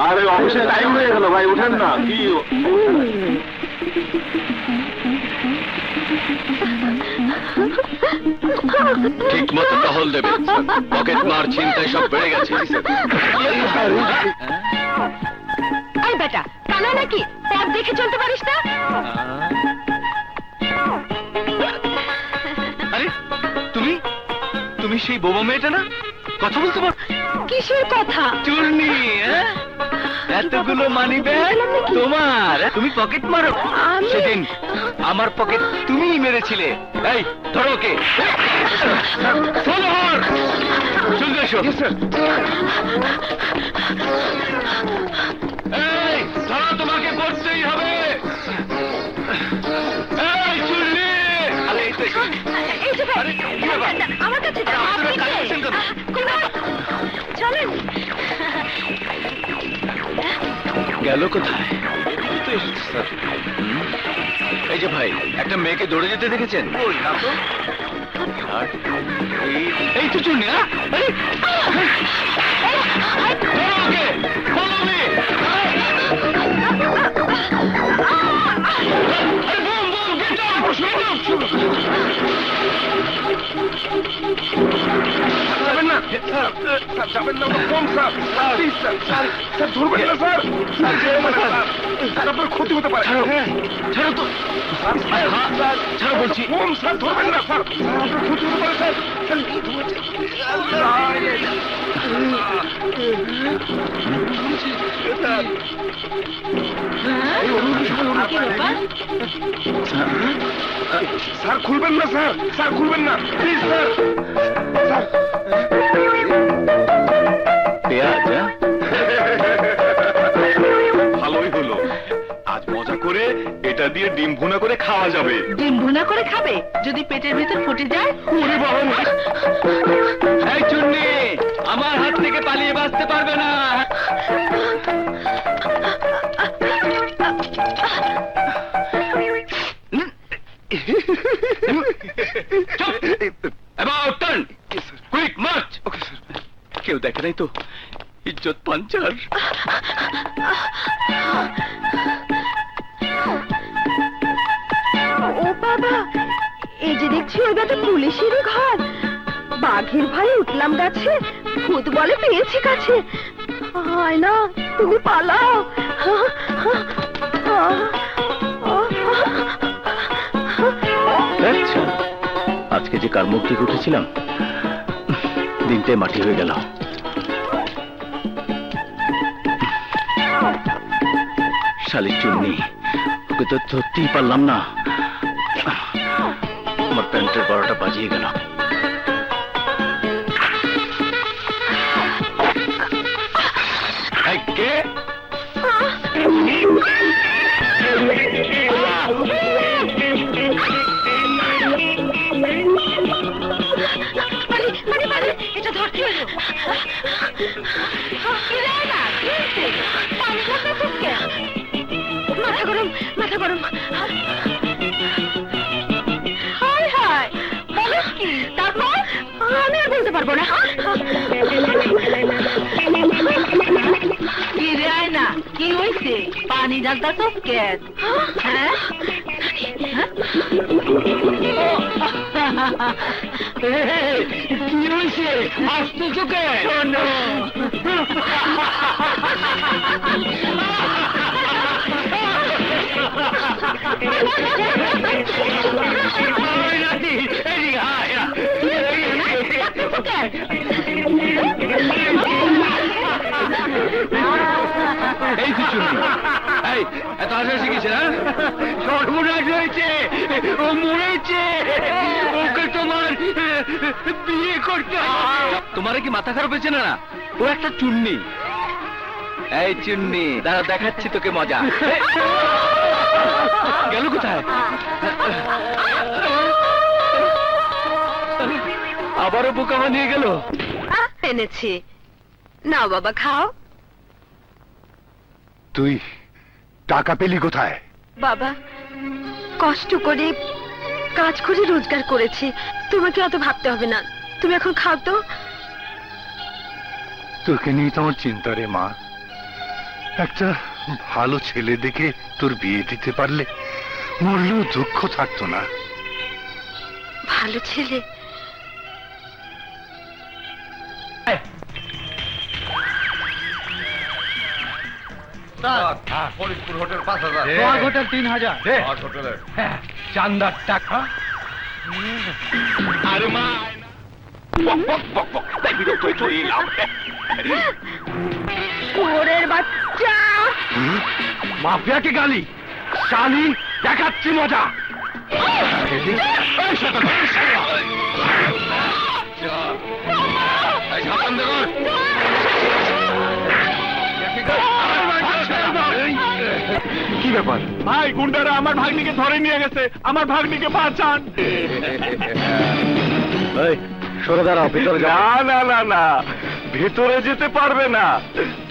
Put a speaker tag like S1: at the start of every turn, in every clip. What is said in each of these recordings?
S1: আরে অফিসের টাইম হয়ে গেল ভাই, উঠেন না। কি
S2: ঠিক মতো টহল দেবে, পকেট মার ছিনতাই সব বেড়ে গেছে।
S3: এই বেটা কানা নাকি, পথ দেখে চলতে পারিস না?
S2: আরে তুমি তুমি সেই বোমা মেয়েটা না, কথা বলতে পারো?
S3: কিসের কথা?
S2: চুরনি, এতগুলো মানি ব্যাগ তোমার, তুমি পকেট মারো? সেদিন আমার পকেট তুমি মেরেছিলে। এই ধরো ওকে, চলবে এসো। এই ধরো, তোমাকে করতেই হবে। এই চুরনি, আরে এই তো
S3: এই যে ভাই, আমার কাছে দাও, আপনি কে? চলেন।
S2: গেল কোথায়? এই যে ভাই, একটা মেয়েকে দৌড়ে যেতে দেখেছেন? এই তো চুনি।
S1: যাবেন না স্যার, যাবেন না, কম স্যার, প্লিজ স্যার, স্যার ধরবেন না স্যার, স্যার আপনার ক্ষতি হতে পারে।
S2: ছাড়ো তো, ছাড়ো বলছি।
S1: কম স্যার, ধরবেন না স্যার, আপনার ক্ষতি হতে পারে স্যার। স্যার খুলবেন না স্যার, স্যার খুলবেন না, প্লিজ স্যার।
S2: পেঁয়াজ,
S1: ভালোই হলো, আজ মজা করে এটা দিয়ে ডিম ভুনা করে খাওয়া যাবে।
S3: ডিম ভুনা করে খাবে? যদি পেটের ভিতর ফুটে যায়?
S1: ওরে বাবা!
S2: এই চুন্নি, আমার হাত থেকে পালিয়ে বাঁচতে পারবে না। কেউ দেখে নাই তো? ইজ্জত পাঞ্চার।
S3: ও বাবা, এই যে দেখছি ওই বেটা পুলিশেরই ঘর। বাঘের ভয়ে উঠলাম গাছে, ভূত বলে পেয়েছি কাছে। হয় না, তুমি পালাও।
S2: আচ্ছা, আজকে যে কার মুক্তি উঠেছিলাম, দিনটাই মাটি হয়ে গেল। শালির চুন্নি, ওকে তো ধরতেই পারলাম না। আমার প্যান্টের বড়টা বাজিয়ে গেল। কে?
S3: এটা ধরতে হলো। মাথা গরম, মাথা গরম। হায় হায়, বলিস কি? তারপর আমি আর বলতে পারবো না। কি রে আয়না, কি হয়েছে? পানি ঢালতা তো কেন? হ্যাঁ,
S2: কি হয়েছে? আসতে চোখে শোনো। এই কিছু এত হাসাহাসি কিসের? সর্বনাশ হয়েছে, ও মরেছে, ওকে তোমার বিয়ে করতে হবে। তোমার কি মাথা খারাপ হয়েছে না? ও একটা চুন্নি। এই চুন্নি, দাঁড়া দেখাচ্ছি তোকে মজা। গেল কোথায়? আবারও বোকা বানিয়ে গেল।
S3: এনেছি, নাও বাবা খাও।
S1: তুই টাকা পেলি কোথায়?
S3: বাবা, কষ্ট করে কাজ করে রোজগার করেছি, তোমাকে অত ভাবতে হবে না। তুমি এখন খাও তো।
S4: তোকে নিয়ে তো আমার চিন্তা রে মা। একটা ভালো ছেলে দেখে তোর বিয়ে দিতে পারলে মরলেও দুঃখ থাকতো না।
S3: ভালো ছেলে?
S1: ফরিদপুর হোটেল 5000,
S2: সোহাগ হোটেল 3000,
S1: আর হোটেলের
S2: চান্দার টাকা।
S1: আরে মা বক বক বক বক, তাই বিরক্ত হয়ে চলে এলাম।
S3: শুয়োরের বাচ্চা!
S1: মাফিয়াকে গালি, শালি দেখাচ্ছি মজা। এই শালা, এই শালা। এই ঝাপান দেখুন। কি ব্যাপার ভাই? গুন্ডারা আমার ভাগ্নিকে ধরে নিয়ে গেছে, আমার ভাগ্নিকে বাঁচান।
S4: সরে দাঁড়াও, ভিতরে
S1: না না না না, ভেতরে যেতে পারবে না।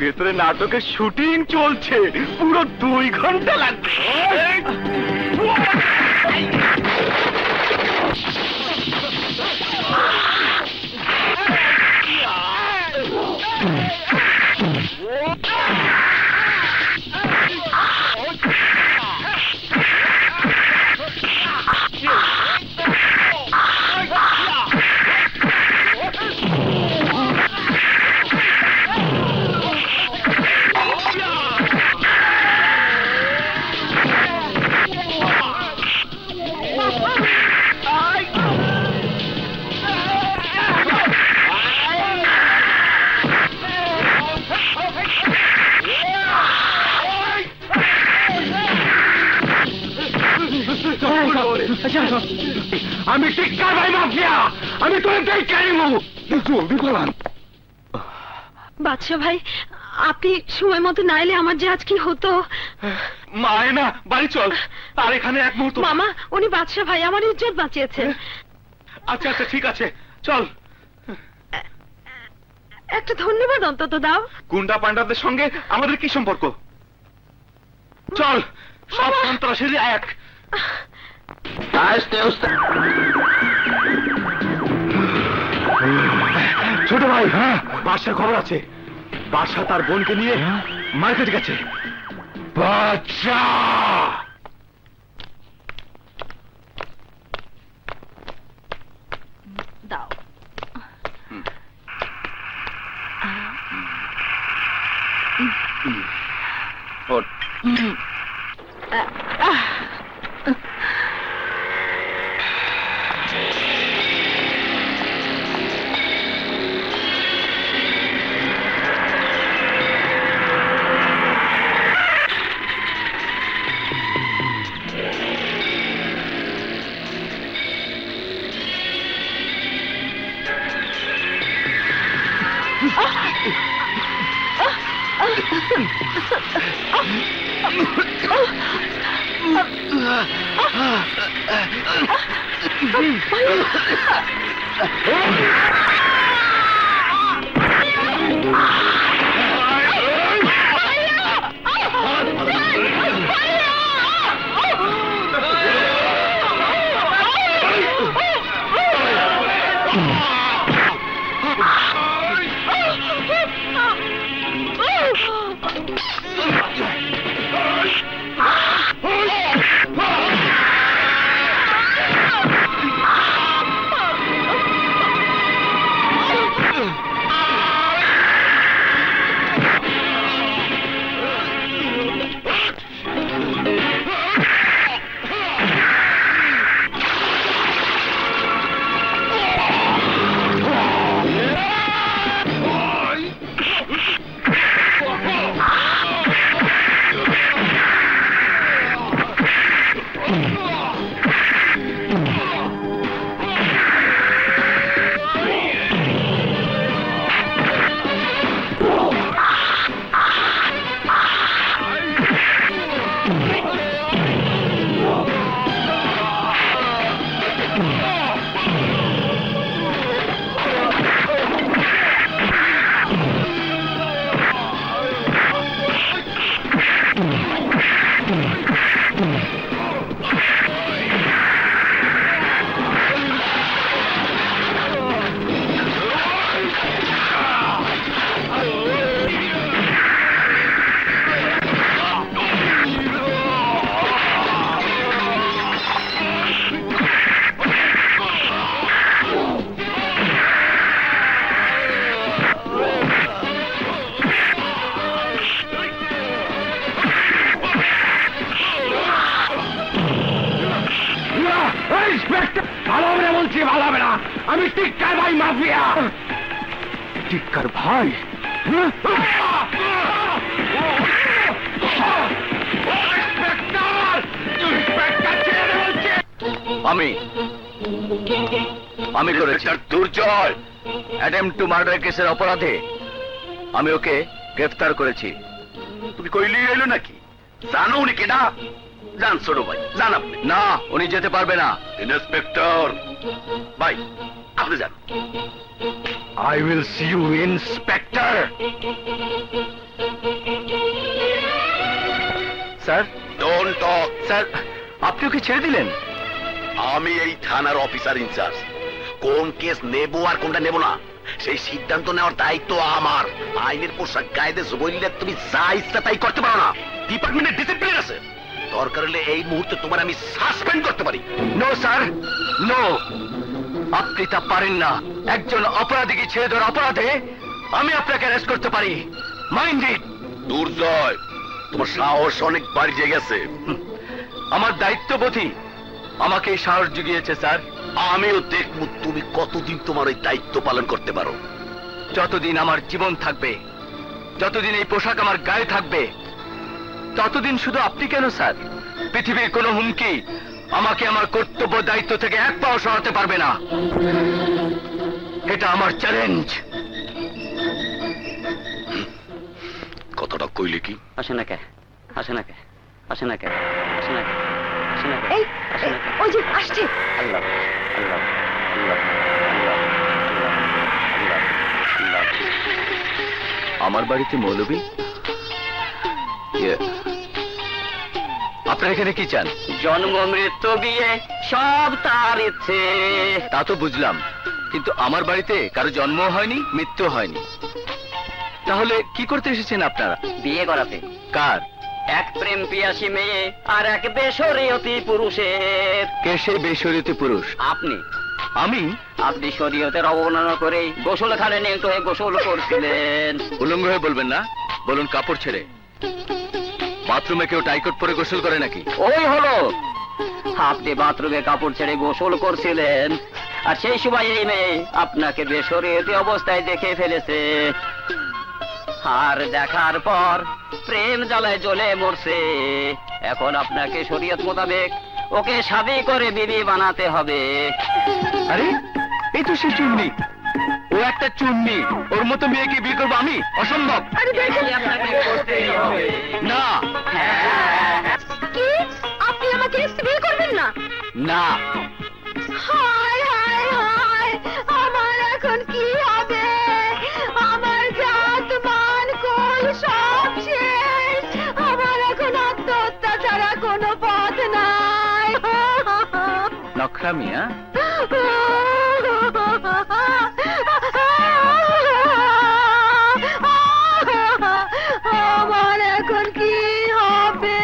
S1: ভেতরে নাটকের শুটিং চলছে, পুরো 2 ঘন্টা লাগবে। আমি টিক্কা ভাই মাফিয়া, আমি তোরে দেখে নিব। জলদি বলান।
S3: বাদশা ভাই, আপনি সময় মতো না এলে আমার যে আজ কি হতো।
S1: মায় না, বাড়ি চল। তার এখানে এক মুহূর্ত।
S3: মামা, উনি বাদশা ভাই আমার ইজ্জত বাঁচিয়েছেন।
S1: আচ্ছা আচ্ছা ঠিক আছে, চল।
S3: একটা ধন্যবাদ অন্তত দাও।
S1: গুন্ডা পান্ডাদের সঙ্গে আমাদের কি সম্পর্ক? চল, সব সন্ত্রাসীর এক। ছোট ভাই, হ্যাঁ বাদশার খবর আছে। বাদশা তার বোনকে নিয়ে মার্কেট গেছে। বাদশা
S3: দাও।
S1: টিক্কার ভাই মাফিয়া।
S2: টিক্কার ভাই? আমি করেছি দুর্জয় অ্যাটেম্পট টু মার্ডার কেসের অপরাধে আমি ওকে গ্রেফতার করেছি।
S1: তুমি কইলি এলো নাকি? জানো উনি কেডা? জান ছোট ভাই, জান আপনি?
S2: না, উনি যেতে পারবে না।
S1: ইন্সপেক্টর ভাই, আপনি যান।
S4: I will see you, Inspector.
S2: Sir,
S1: don't talk.
S2: Sir আপনি ওকে ছেড়ে দিলেন?
S1: আমি এই থানার অফিসার ইনচার্জ। কোন কেস নেব আর কোনটা নেব না সেই সিদ্ধান্ত নেওয়ার দায়িত্ব আমার। আইনের পোশাক গায়েদে বললে তুমি যা ইচ্ছা তাই করতে পারো না। ডিপার্টমেন্টের ডিসিপ্লিন আছে। দরকার হলে এই মুহূর্তে তোমার আমি সাসপেন্ড করতে পারি।
S2: নো স্যার, নো, আপনি তা পারেন না। একজন অপরাধীকে ছেড়ে দেওয়ার অপরাধে আমি আপনাকে অ্যারেস্ট করতে পারি। Mind it.
S1: দুর্জয়, তোমার সাহস অনেক বাড়িয়ে গেছে।
S2: আমার দায়িত্ববোধই আমাকে এই সাহস জুগিয়েছে স্যার।
S1: আমিও দেখব তুমি কতদিন তোমার ওই দায়িত্ব পালন করতে পারো।
S2: যতদিন আমার জীবন থাকবে, যতদিন এই পোশাক আমার গায়ে থাকবে, ততদিন শুধু আপনি কেন স্যার, পৃথিবীর কোনো হুমকি আমাকে আমার কর্তব্য দায়িত্ব থেকে এক পাও সরাতে পারবে না। এটা আমার চ্যালেঞ্জ।
S1: কথাটা কইলে কি?
S5: আসে না কে, আসে না কে, আসে না কে, আসে না কে, আসে না কে,
S3: এই
S5: আসে না কে।
S3: ওই যে আসছে।
S5: আল্লাহ আল্লাহ আল্লাহ আল্লাহ আল্লাহ আল্লাহ।
S2: আমার বাড়িতে মৌলবী? আপনারা এখানে কি চান?
S5: জন্ম মৃত্যু বিয়ে সব তার ইচ্ছে।
S2: তা তো বুঝলাম, কিন্তু আমার বাড়িতে কারো জন্ম হয়নি, মৃত্যু হয়নি। তাহলে কি করতে এসেছেন আপনারা?
S5: বিয়ে করাতে।
S2: কার?
S5: এক প্রেম পিয়াসী মেয়ে আর এক বেশরীয়তি পুরুষের।
S2: কে সেই বেশরীয়তি পুরুষ?
S5: আপনি
S2: আমি?
S5: আপনি শরীয়তের অবমাননা করে গোসলখানে নিয়ে তো গোসল করছিলেন।
S2: উলঙ্গ হয়ে বলবেন না, বলুন কাপড় ছেড়ে। বাথরুমে কেউ টাইকট পরে গোসল করে নাকি?
S5: ওই হলো, আপনি বাথরুমে কাপড় ছেড়ে গোসল করছিলেন, আর সেই সময় এই মেয়ে আপনাকে বেশরীয়তি অবস্থায় দেখে ফেলেছে। আর দেখার পর প্রেম জ্বালায় জ্বলে মরছে। এখন আপনাকে শরীয়ত মোতাবেক ওকে স্বামী করে বিবি বানাতে হবে।
S2: আরে এই তো সে চুন্নি, ও একটা চুন্নি। ওর মতো মেয়েকে বিয়ে করবো আমি? অসম্ভব।
S3: আরে দেখেন,
S5: এই আপনাকে করতেই হবে।
S2: না
S3: কি আপনি আমাকে বিয়ে করবেন না?
S2: না,
S3: হায় হায় হায়, আমার এখন কি হবে? আমার জাত মান কুল সব শেষ। আমার এখন আত্মহত্যা ছাড়া কোনো পথ নাই।
S2: নখরা মিয়া।
S3: আমার এখন কি হবে?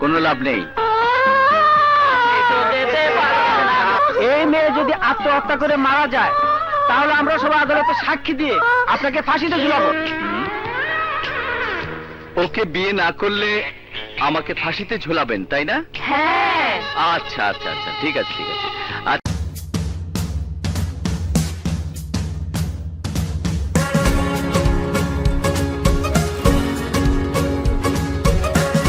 S2: কোনো লাভ নেই।
S5: এই মেয়ে যদি আত্মহত্যা করে মারা যায়, তাহলে আমরা সবাই আদালতে সাক্ষী দিয়ে আপনাকে ফাঁসিতে ঝুলাবো।
S2: ওকে বিয়ে না করলে আমাকে ফাঁসিতে ঝোলাবেন, তাই না?
S3: হ্যাঁ।
S2: আচ্ছা আচ্ছা আচ্ছা, ঠিক আছে ঠিক আছে।